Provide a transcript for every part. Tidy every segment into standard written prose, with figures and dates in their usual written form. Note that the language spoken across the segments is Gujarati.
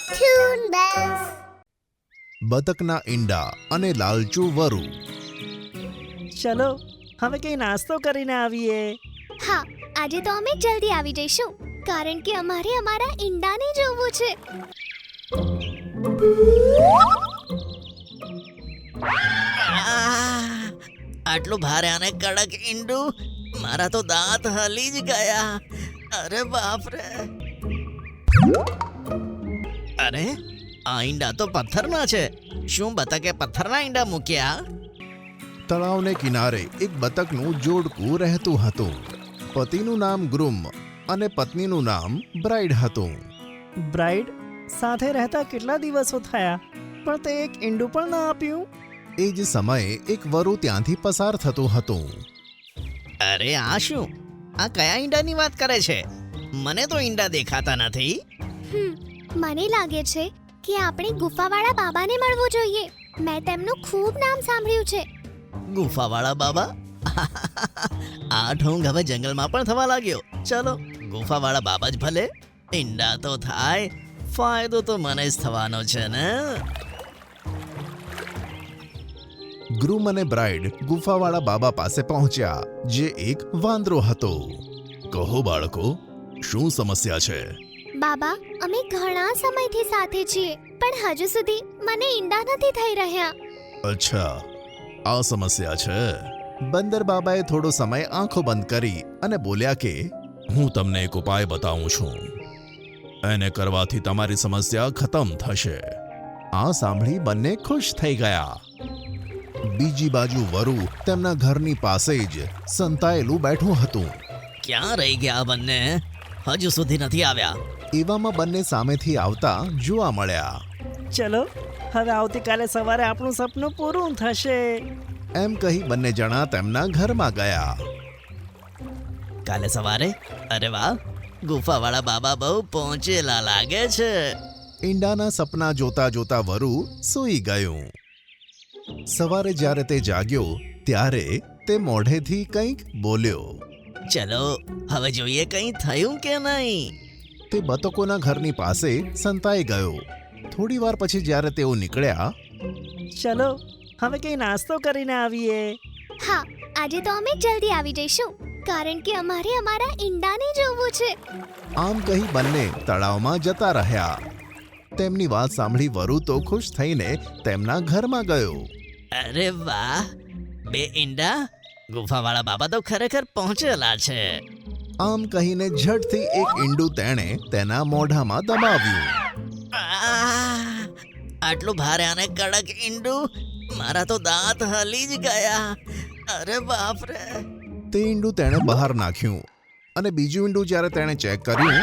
Toon Bells. બતકના ઈંડા અને લાલચુ વરુ. ચલો હવે કઈ નાસ્તો કરીને આવીએ. હા, આજે તો અમે જલ્દી આવી જઈશું કારણ કે અમારે અમારા ઈંડાને જોવું છે. આટલું ભારે અને કડક ઈંડું, મારા તો દાંત હલી જ ગયા. અરે બાપ રે! અરે આ ઈંડા તો પથ્થરના છે. શું બતકે પથ્થરના ઈંડા મૂક્યા? તળાવને કિનારે એક બતકનું જોડકું રહેતું હતું. પતિનું નામ ગ્રુમ અને પત્નીનું નામ બ્રાઇડ હતું. બ્રાઇડ સાથે રહેતા કેટલા દિવસો થયા, પણ તે એક ઈંડું પણ ન આપ્યું. એ જ સમયે એક વરુ ત્યાંથી પસાર થતું હતું. અરે આ શું? આ કયા ઈંડાની વાત કરે છે? મને તો ઈંડા દેખાતા નથી. મને લાગે છે કે આપણે ગુફાવાળા બાબાને મળવું જોઈએ. મેં તેમનું ખૂબ નામ સાંભળ્યું છે. ગુફાવાળા બાબા? આ ઢોંગ હવે જંગલમાં પણ થવા લાગ્યો. ચલો ગુફાવાળા બાબા જ ભલે. ઈંડા તો થાય, ફાયદો તો મને જ થવાનો છે ને. ગ્રુમ અને બ્રાઇડ ગુફાવાળા બાબા પાસે પહોંચ્યા, જે એક વાંદરો હતો. કહો બાળકો, શું સમસ્યા છે? બાબા, અમે ઘણા સમયથી સાથે છીએ પણ હજુ સુધી મને ઈંડા નથી થઈ રહ્યા. અચ્છા, આ સમસ્યા છે. બંદર બાબાએ થોડો સમય આંખો બંધ કરી અને બોલ્યા કે હું તમને એક ઉપાય બતાવું છું. એને કરવાથી તમારી સમસ્યા ખતમ થશે. આ સાંભળી બંને ખુશ થઈ ગયા. બીજી બાજુ વરુ તેમના ઘરની પાસે જ સંતાયેલું બેઠું હતું. ક્યાં રહી ગયા બંને? હજુ સુધી નથી આવ્યા. એવામાં બંને સામેથી આવતા જોવા મળ્યા. ચલો હવે આવતીકાલે સવારે આપણું સપનું પૂરું થશે. એમ કહી બંને જણા તેમના ઘરમાં ગયા. કાલે સવારે? અરે વાહ, ગુફાવાળા બાબા બહુ પહોંચેલા લાગે છે. ઈંડાના સપના જોતા જોતા વરુ સૂઈ ગયું. સવારે જ્યારે તે જાગ્યો ત્યારે તે મોઢેથી કંઈક બોલ્યો. ચલો હવે જોઈએ કંઈ થયું કે નહીં. તે બતકોના ઘરની પાસે સંતાઈ ગયો. થોડી વાર પછી જ્યારે તેઓ નીકળ્યા, ચલો હવે કઈ નાસ્તો કરીને આવીએ. હા, આજે તો અમે જલ્દી આવી જઈશું કારણ કે અમારે અમારા ઈંડાને જોવું છે. આમ કહી બંને તળાવમાં જતા રહ્યા. તેમની વાત સાંભળી વરુ તો ખુશ થઈને તેમના ઘરમાં ગયો. અરે વાહ, 2 ઈંડા! ગુફાવાળા બાબા તો ખરેખર પહોંચેલા છે. આમ કહીને ઝટથી એક ઈંડું તેણે તેના મોઢામાં દબાવ્યું. આટલું ભારે અને કડક ઈંડું, મારા તો દાંત હલી જ ગયા. અરે બાપ રે! તે ઈંડું તેણે બહાર નાખ્યું અને બીજું ઈંડું જ્યારે તેણે ચેક કર્યું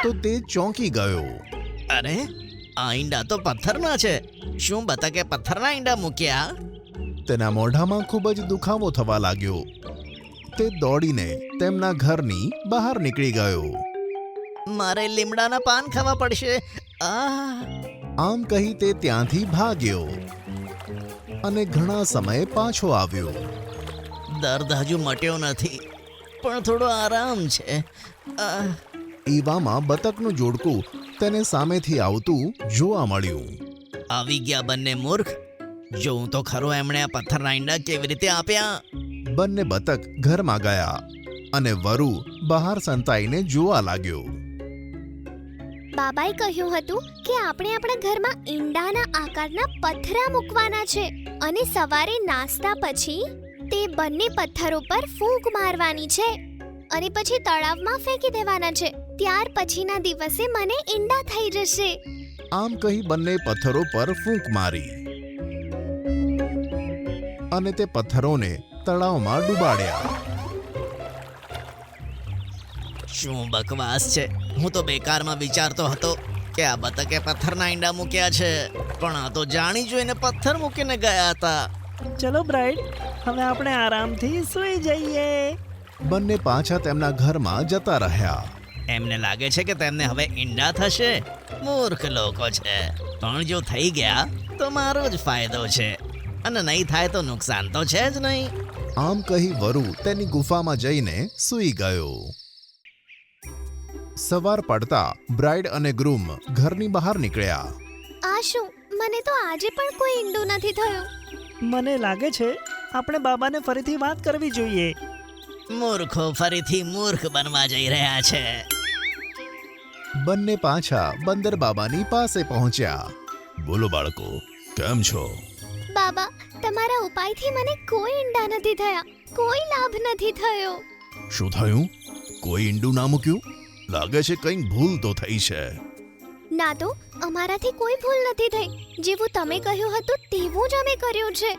તો તે ચોંકી ગયો. અરે આ ઈંડા તો પથ્થરના છે. શું બતકે પથ્થરના ઈંડા મૂક્યા? તેના મોઢામાં ખૂબ જ દુખાવો થવા લાગ્યો. તે દોડીને તેમના ઘરની બહાર નીકળી ગયો. મારે લીમડાના પાન ખાવા પડશે. આમ કહી તે ત્યાંથી ભાગ્યો અને ઘણા સમયે પાછો આવ્યો. દર્દ હજુ મટ્યો નથી, પણ થોડો આરામ છે. એવામાં બતકનું જોડકું તેને સામેથી આવતું જોવા મળ્યું. આવી ગયા બંને મૂર્ખ! જોઉં તો ખરો એમણે આ પથ્થરના ઈંડા કેવી રીતે આપ્યા. બંને બતક ઘરમાં ગયા અને વરુ બહાર સંતાઈને જોવા લાગ્યો. બાબાએ કહ્યું હતું કે આપણે આપણા ઘરમાં ઈંડાના આકારના પથ્થરા મૂકવાના છે અને સવારે નાસ્તા પછી તે બંને પથ્થરો પર ફૂંક મારવાની છે અને પછી તળાવમાં ફેંકી દેવાના છે. ત્યાર પછીના દિવસે મને ઈંડા થઈ જશે. આમ કહી બંને પથ્થરો પર ફૂંક મારી અને તે પથ્થરોને તળાવમાં ડૂબાડ્યા. શું બકવાસ છે! હું તો બેકારમાં વિચારતો હતો કે આ બતકે પથ્થરના ઈંડા મૂક્યા છે, પણ આ તો જાણી જોઈને પથ્થર મૂકીને ગયા હતા. ચલો બ્રાઇડ, હવે આપણે આરામથી સૂઈ જઈએ. બંને પાછા તેમના ઘરમાં જતા રહ્યા. એમને લાગે છે કે તેમને હવે ઈંડા થશે. મૂર્ખ લોકો છે. પણ જો થઈ ગયા તો મારો જ ફાયદો છે અને નહીં થાય તો નુકસાન તો છે જ નહીં. આમ કહી વરુ તેની ગુફામાં જઈને સૂઈ ગયો. સવાર પડતા બ્રાઇડ અને ગ્રૂમ ઘરની બહાર નીકળ્યા. આ શું, મને તો આજે પણ કોઈ ઈંડું નથી થયું. મને લાગે છે આપણે બાબાને ફરીથી વાત કરવી જોઈએ. મૂર્ખો ફરીથી મૂર્ખ બનવા જઈ રહ્યા છે. બંને પાછા બંદર બાબાની પાસે પહોંચ્યા. બોલો બાળકો, કેમ છો? બાબા, તમારા ઉપાયથી મને કોઈ ઈંડા નથી થયા, કોઈ લાભ નથી થયો. શું થયું? કોઈ ઈંડું ના મૂક્યું? લાગે છે કંઈક ભૂલ તો થઈ છે. ના તો અમારાથી કોઈ ભૂલ નથી થઈ. જેવું તમે કહ્યું હતું તેવું જ અમે કર્યું છે.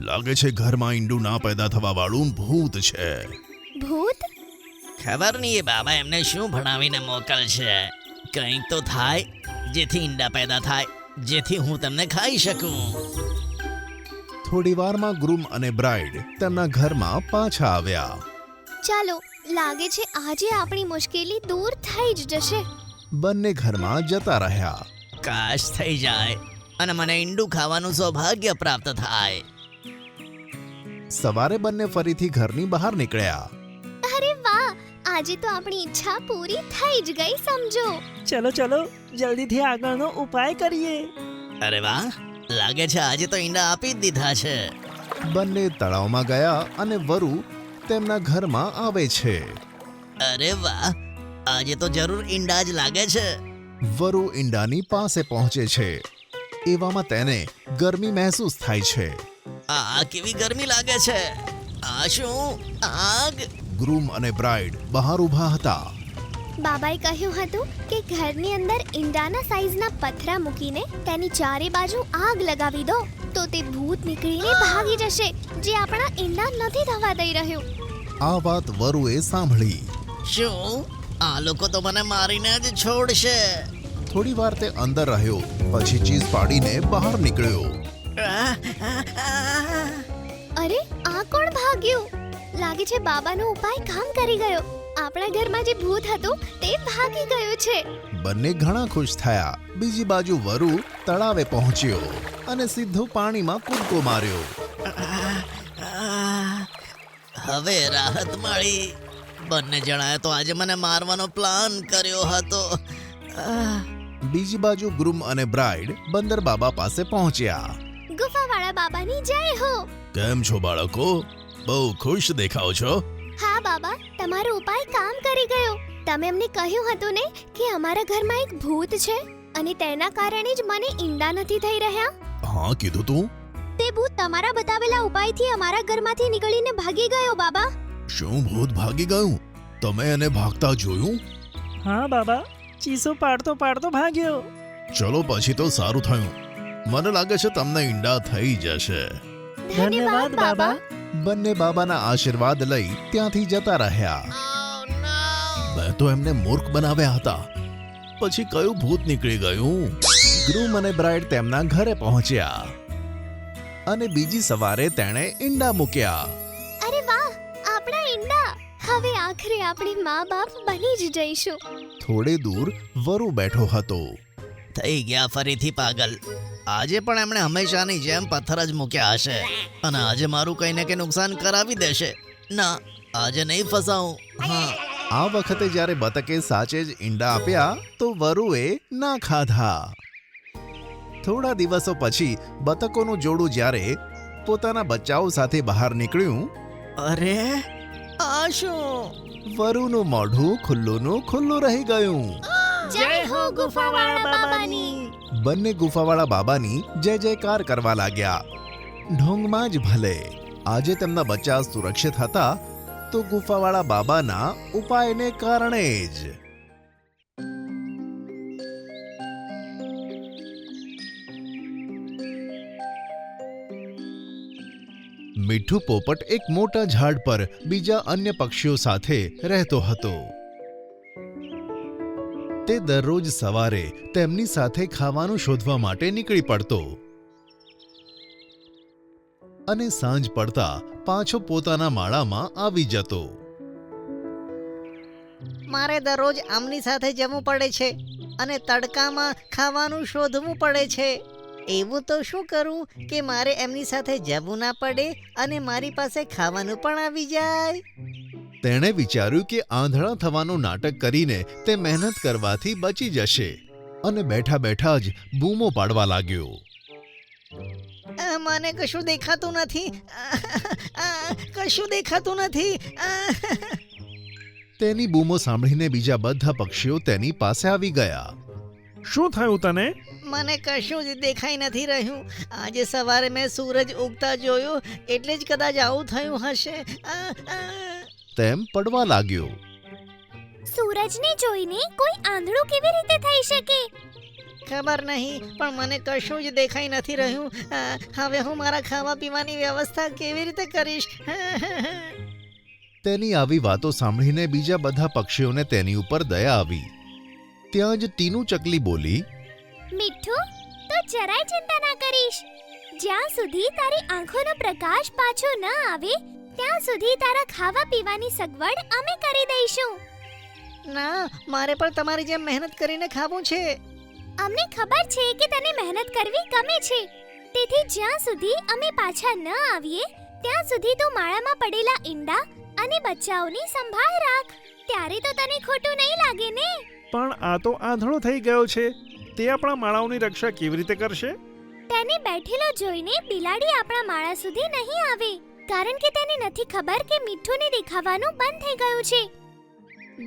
લાગે છે ઘરમાં ઈંડું ના પેદા થવા વાળું ભૂત છે. ભૂત? ખબર નહીં એ બાબા એમને શું ભણાવીને મોકલશે. કંઈક તો થાય જેથી ઈંડા પેદા થાય, જેથી હું તમને ખાઈ શકું. થોડી વારમાં ગ્રૂમ અને બ્રાઇડ તેમના ઘરમાં પાછા આવ્યા. ચાલો, લાગે છે આજે આપણી મુશ્કેલી દૂર થઈ જ જશે. બંને ઘરમાં જતા રહ્યા. કાશ થઈ જાય અને મને ઈંડું ખાવાનું સૌભાગ્ય પ્રાપ્ત થાય. સવારે બંને ફરીથી ઘરની બહાર નીકળ્યા. અરે વાહ, આજે તો આપણી ઈચ્છા પૂરી થઈ જ ગઈ સમજો. ચલો ચલો જલ્દીથી આગળનો ઉપાય કરીએ. અરે વાહ, લાગે છે આજે તો ઈંડા આપી જ દીધા છે. બંને તળાવમાં ગયા અને વરુ તેમના ઘરમાં આવે છે. અરે વાહ, આજે તો જરૂર ઈંડા જ લાગે છે. વરુ ઈંડાની પાસે પહોંચે છે. એવામાં તેને ગરમી મહેસૂસ થાય છે. આ કેવી ગરમી લાગે છે. આ શું આગ? ગ્રૂમ અને બ્રાઇડ બહાર ઊભા હતા. બાબાએ કહ્યું હતું કે ઘરની અંદર ઈંડાના સાઈઝના પથરા મૂકીને તેની ચારે બાજુ આગ લગાવી દો તો તે ભૂત નીકળીને ભાગી જશે, જે આપણા ઈંડા નથી થવા દઈ રહ્યું. આ વાત વરુએ સાંભળી. શું આ લોકો તો મને મારીને જ છોડશે. થોડી વાર તે અંદર રહ્યો, પછી ચીઝ પાડીને બહાર નીકળ્યો. અરે, આ કોણ ભાગ્યું? લાગે છે બાબાનો ઉપાય કામ કરી ગયો. આપણા ઘરમાં જે ભૂત હતું તે ભાગી ગયું છે. બંને ઘણા ખુશ થયા. બીજી બાજુ વરુ તળાવે પહોંચ્યો અને સીધો પાણીમાં કૂદકો માર્યો. હવે રાહત મળી. બંને જણાએ તો આજે મને મારવાનો પ્લાન કર્યો હતો. બીજી બાજુ ગ્રૂમ અને બ્રાઇડ બંદર બાબા પાસે પહોંચ્યા. ગુફાવાળા બાબાની જય હો. કેમ છો બાળકો? બહુ ખુશ દેખાવ છો. હા બાબા, તમારો ઉપાય કામ કરી ગયો. તમે અમને કહ્યું હતું ને કે અમારા ઘરમાં એક ભૂત છે અને તેના કારણે જ મને ઈંડા નથી થઈ રહ્યા. હા, કીધું તું. તે ભૂત તમારા બતાવેલા ઉપાયથી અમારા ઘરમાંથી નીકળીને ભાગી ગયો બાબા. શું ભૂત ભાગી ગયું? તમે એને ભાગતા જોયું? હા બાબા, ચીસો પાડતો પાડતો ભાગ્યો. ચલો, પછી તો સારું થયું. મને લાગે છે તમને ઈંડા થઈ જશે. ધન્યવાદ બાબા. બંને બાબાના આશીર્વાદ લઈ ત્યાંથી જતા રહ્યા. મેં તો એમને મૂર્ખ બનાવ્યા હતા, પછી કયું ભૂત નીકળી ગયું? ગ્રૂમ અને બ્રાઇડ તેમના ઘરે પહોંચ્યા અને બીજી સવારે તેણે ઈંડા મૂક્યા. અરે વાહ, આપણા ઈંડા! હવે આખરે આપણે મા-બાપ બની જ જઈશું. થોડે દૂર વરુ બેઠો હતો. થઈ ગયા ફરીથી પાગલ. આજે પણ એમણે હંમેશાની જેમ પથ્થર જ મૂક્યા હશે અને આજે મારું કંઈ ને કંઈ નુકસાન કરાવી દેશે. ના, આજે નહીં ફસાવું. હા, આ વખતે જ્યારે બતકે સાચે જ ઈંડા આપ્યા તો વરુએ ના ખાધા. થોડા દિવસો પછી બતકોનું જોડું જ્યારે પોતાના બચ્ચાઓ સાથે બહાર નીકળ્યું, અરે આ શું? વરુનું મોઢું ખુલ્લું રહી ગયું. જય હો ગુફાવાળા બાબાની. બંને ગુફાવાળા બાબાની જય જયકાર કરવા લાગ્યા. ઢોંગમાં જ ભલે. આજે તેમના બચ્ચા સુરક્ષિત હતા તો ગુફાવાળા બાબાના ઉપાયને કારણે જ. મીઠું પોપટ એક મોટા ઝાડ પર બીજા અન્ય પક્ષીઓ સાથે રહેતો હતો. તે દરરોજ સવારે તેમની સાથે ખાવાનું શોધવા માટે નીકળી પડતો અને સાંજ પડતા પાછો પોતાના માળામાં આવી જતો. મારે દરરોજ આમની સાથે જવું પડે છે અને તડકામાં ખાવાનું શોધવું પડે છે. એવું તો શું કરું કે મારે એમની સાથે જવું ના પડે અને મારી પાસે ખાવાનું પણ આવી જાય? તેણે વિચાર્યું કે આંધળા થવાનું નાટક કરીને તે મહેનત કરવાથી બચી જશે અને બેઠા બેઠા જ બૂમો પાડવા લાગ્યો. મને કશું દેખાતું નથી. કશું દેખાતું નથી. તેની બૂમો સાંભળીને બીજા બધા પક્ષીઓ તેની પાસે આવી ગયા. શું થયું તને? મને કશું જ દેખાઈ નથી રહ્યું. આજે સવારે મેં સૂરજ ઉગતા જોયો એટલે જ કદાચ આવું થયું હશે. તેમ પડવા લાગ્યો. સૂરજને જોઈને કોઈ આંધળું કેવી રીતે થઈ શકે? ખબર નહીં, પણ મને કશું જ દેખાઈ નથી રહ્યું. હવે હું મારા ખાવા પીવાની વ્યવસ્થા કેવી રીતે કરીશ? તેની આવી વાતો સાંભળીને બીજા બધા પક્ષીઓને તેની ઉપર દયા આવી. ત્યાં જ ટીનુ ચકલી બોલી, મીઠું, તો જરાય ચિંતા ના કરીશ. જ્યાં સુધી તારી આંખોનો પ્રકાશ પાછો ન આવે ત્યાં સુધી તારા ખાવા પીવાની સગવડ અમે કરી દઈશું. ના, મારે પણ તમારી જેમ મહેનત કરીને ખાવું છે. અમને ખબર છે કે તને મહેનત કરવી ગમે છે, તેથી જ્યાં સુધી અમે પાછા ન આવીએ ત્યાં સુધી તું માળામાં પડેલા ઈંડા અને બચ્ચાઓની સંભાળ રાખ. ત્યારે તો તને ખોટું નહીં લાગે ને? પણ આ તો આંધળો થઈ ગયો છે, તે આપણા માળાઓની રક્ષા કેવી રીતે કરશે? તેને બેઠેલો જોઈને બિલાડી આપણા માળા સુધી નહીં આવે, કારણ કે તેને નથી ખબર કે મીઠુંને દેખાવાનું બંધ થઈ ગયું છે.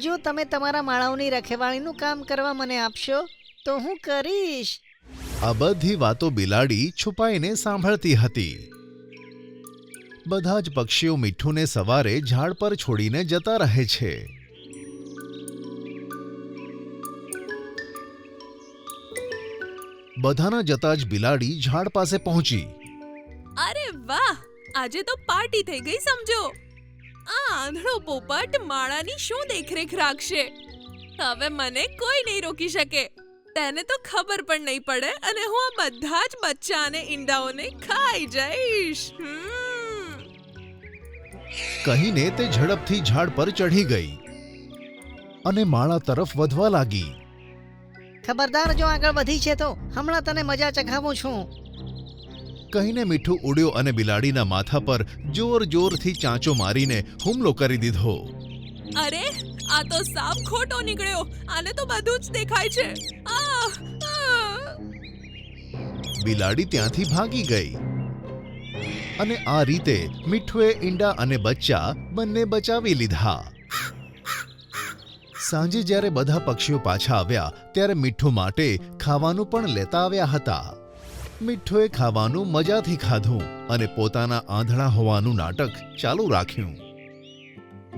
જો તમે તમારા માળાઓની રખેવાળીનું કામ કરવા મને આપશો તો હું કરીશ. આ બધી વાતો બિલાડી છુપાઈને સાંભળતી હતી. બધા જ પક્ષીઓ મીઠુંને સવારે ઝાડ પર છોડીને જતા રહે છે. બધાના જતા જ બિલાડી ઝાડ પાસે પહોંચી. અરે વાહ, આજે તો પાર્ટી થઈ ગઈ સમજો. આ આંધળો પોપટ માળાની શું દેખરેખ રાખશે? હવે મને કોઈ નહીં રોકી શકે. તેને તો ખબર પણ નહીં પડે અને હું આ બધા જ બચ્ચા અને ઈંડાઓને ખાઈ જઈશ. કહીને તે ઝડપથી ઝાડ પર ચઢી ગઈ અને માળા તરફ વધવા લાગી. ખબરદાર, જો આગળ વધી છે તો હમણાં તને મજા ચખાવું છું. કહીને મીઠું ઉડ્યો અને બિલાડીના માથા પર જોર જોરથી ચાંચો મારીને હુમલો કરી દીધો. અરે, આ તો સાવ ખોટો નીકળ્યો. આને તો બધું જ દેખાય છે. બિલાડી ત્યાંથી ભાગી ગઈ અને આ રીતે મીઠુએ ઈંડા અને બચ્ચા બંને બચાવી લીધા. સાંજે જ્યારે બધા પક્ષીઓ પાછા આવ્યા ત્યારે મીઠું માટે ખાવાનું પણ લેતા આવ્યા હતા. મીઠુએ ખાવાનું મજાથી ખાધું અને પોતાના આંધળા હોવાનું નાટક ચાલુ રાખ્યું.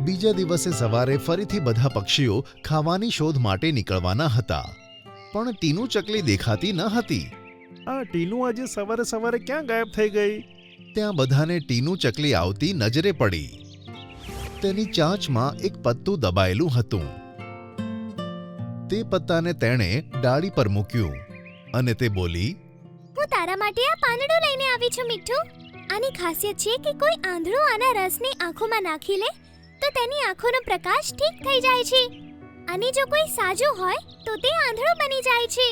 બીજા દિવસે સવારે ફરીથી બધા પક્ષીઓ ખાવાની શોધ માટે નીકળવાના હતા, પણ ટીનુ ચકલી દેખાતી ન હતી. આ ટીનુ આજે સવારે સવારે ક્યાં ગાયબ થઈ ગઈ? ત્યાં બધાને ટીનુ ચકલી આવતી નજરે પડી. તેની ચાંચમાં એક પત્તું દબાયેલું હતું. તે પત્તાને તેણે ડાળી પર મૂક્યું અને તે બોલી, હું તારા માટે આ પાંદડું લઈને આવી છું મીઠું. આની ખાસિયત છે કે કોઈ આંધળો આના રસને આંખોમાં નાખી લે તો તેની આંખોનો પ્રકાશ ઠીક થઈ જાય છે, અને જો કોઈ સાજો હોય તો તે આંધળો બની જાય છે.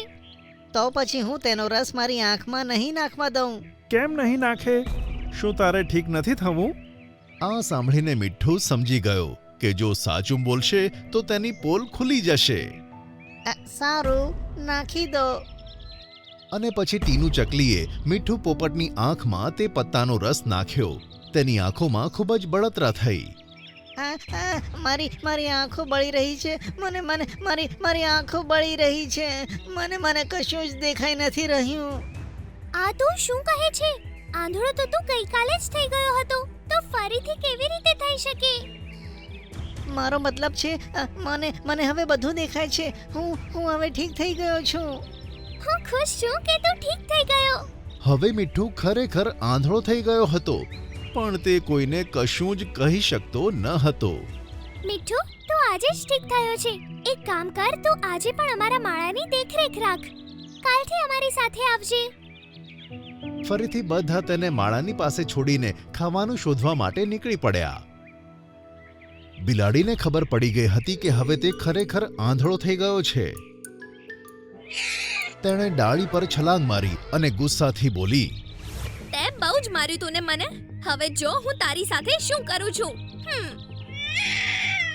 તો પછી હું તેનો રસ મારી આંખમાં નહીં નાખવા દઉં. કેમ નહીં નાખે? શું તારે ઠીક નથી થવું? આ સાંભળીને મીઠું સમજી ગયો કે જો સાચું બોલશે તો તેની પોલ ખુલી જશે. સારું, નાખી દો. અને પછી ટીનુ ચકલીએ મીઠું પોપટની આંખમાં તે પત્તાનો રસ નાખ્યો. તેની આંખોમાં ખૂબ જ બળતરા થઈ. મારી આંખો બળી રહી છે. મારી આંખો બળી રહી છે. મને કશું જ દેખાઈ નથી રહ્યું. આ તું શું કહે છે? આંધળો તો તું ગઈકાલે જ થઈ ગયો હતો, તો ફરીથી કેવી રીતે થઈ શકે? મારો મતલબ છે મને હવે બધું દેખાય છે. હું હવે ઠીક થઈ ગયો છું. હું ખુશ છું કે તું ઠીક થઈ ગયો. હવે મીઠું ખરેખર આંધળો થઈ ગયો હતો, પણ તે કોઈને કશું જ કહી શકતો ન હતો. મીઠું, તું આજે જ ઠીક થયો છે. એક કામ કર, તું આજે પણ અમારા માળાની દેખરેખ રાખ. કાલથી અમારી સાથે આવજે. ફરીથી બધા તેને માળાની પાસે છોડીને ખાવાનું શોધવા માટે નીકળી પડ્યા. બિલાડીને ખબર પડી ગઈ હતી કે હવે તે ખરેખર આંધળો થઈ ગયો છે. તેણે ડાળી પર છલાંગ મારી અને ગુસ્સાથી બોલી, તે બહુ જ માર્યું તું ને મને. હવે જો હું તારી સાથે શું કરું છું.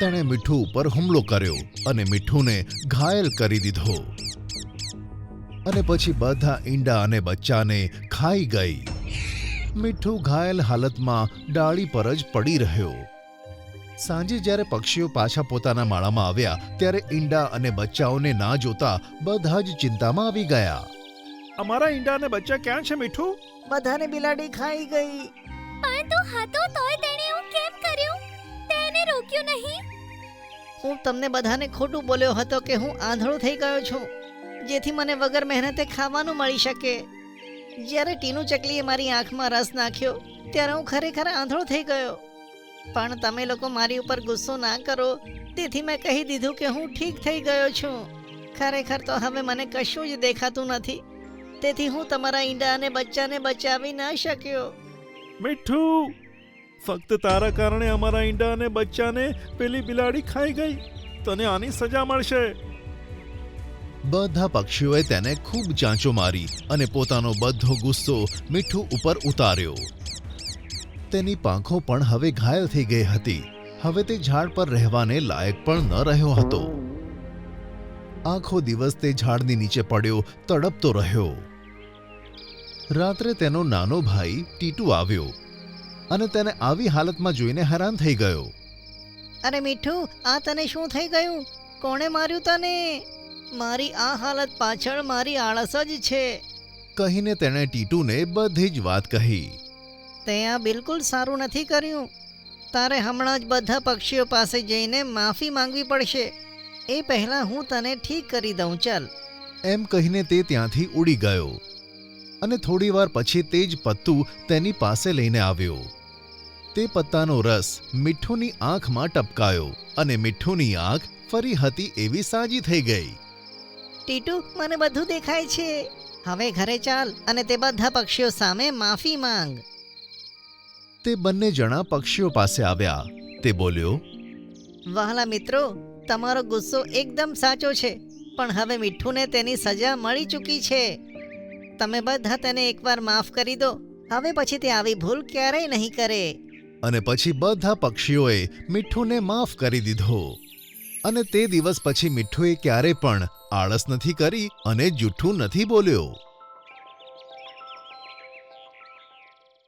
તેણે મીઠું ઉપર હુમલો કર્યો અને મીઠુંને ઘાયલ કરી દીધો અને પછી બધા ઈંડા અને બચ્ચાને ખાઈ ગઈ. મીઠું ઘાયલ હાલતમાં ડાળી પર જ પડી રહ્યો. સાંજે જ્યારે પક્ષીઓ પાછા પોતાના માળામાં આવ્યા ત્યારે ઈંડા અને બચ્ચાઓને ના જોતા બધા જ ચિંતામાં આવી ગયા. અમારા ઈંડા અને બચ્ચા ક્યાં છે મીઠું? બધાને બિલાડી ખાઈ ગઈ. પણ તું હતો તોય તેણે એવું કેમ કર્યું? તેને રોક્યું નહીં? હું તમને બધાને ખોટું બોલ્યો હતો કે હું આંધળો થઈ ગયો છું, જેથી મને વગર મહેનતે ખાવાનું મળી શકે. જ્યારે ટીનુ ચકલીએ મારી આંખમાં રસ નાખ્યો ત્યારે હું ખરેખર આંધળો થઈ ગયો. પણ તમે લોકો મારી ઉપર ગુસ્સો ના કરો, તેથી મેં કહી દીધું કે હું ઠીક થઈ ગયો છું. ખરેખર તો હવે મને કશું જ દેખાતું નથી, તેથી હું તમારા ઈંડા અને બચ્ચાને બચાવી ના શક્યો. મીઠું, ફક્ત તારા કારણે અમારા ઈંડા અને બચ્ચાને પેલી બિલાડી ખાઈ ગઈ. તને આની સજા મળશે. બધા પક્ષીઓએ તેને ખૂબ ચાંચો મારી અને પોતાનો બધો ગુસ્સો મીઠું ઉપર ઉતાર્યો. તેની પાંખો પણ હવે ઘાયલ થઈ ગઈ હતી. હવે તે ઝાડ પર રહેવાને લાયક પણ ન રહ્યો હતો. આખો દિવસ તે ઝાડની નીચે પડ્યો તડપતો રહ્યો. રાત્રે તેનો નાનો ભાઈ ટીટુ આવ્યો અને તેને આવી હાલતમાં જોઈને હેરાન થઈ ગયો. અરે મીઠું, આ તને શું થઈ ગયું? કોણે માર્યું તને? મારી આ હાલત પાછળ મારી આળસ જ છે. કહીને તેણે ટીટુને બધી જ વાત કહી. તે આ બિલકુલ સારું નથી કર્યું. તારે હમણાં જ બધા પક્ષીઓ પાસે જઈને માફી માંગવી પડશે. એ પહેલાં હું તને ઠીક કરી દઉં. ચાલ. એમ કહીને તે ત્યાંથી ઉડી ગયો અને થોડીવાર પછી તે જ પત્તું તેની પાસે લઈને આવ્યો. તે પત્તાનો રસ મીઠુંની આંખમાં ટપકાયો અને મીઠુંની આંખ ફરી હતી એવી સાજી થઈ ગઈ. ટીટુ, મને બધું દેખાય છે. હવે ઘરે ચાલ અને તે બધા પક્ષીઓ સામે માફી માંગ. તે બંને જણા પક્ષીઓ પાસે આવ્યા. તે બોલ્યો, વહાલા મિત્રો, તમારો ગુસ્સો એકદમ સાચો છે, પણ હવે મીઠુંને તેની સજા મળી ચૂકી છે. તમે બધા તેને એકવાર માફ કરી દો. હવે પછી તે આવી ભૂલ ક્યારેય નહીં કરે. અને પછી બધા પક્ષીઓએ મીઠુંને માફ કરી દીધો. અને તે દિવસ પછી મીઠુએ ક્યારે પણ આળસ નથી કરી અને જૂઠું નથી બોલ્યો.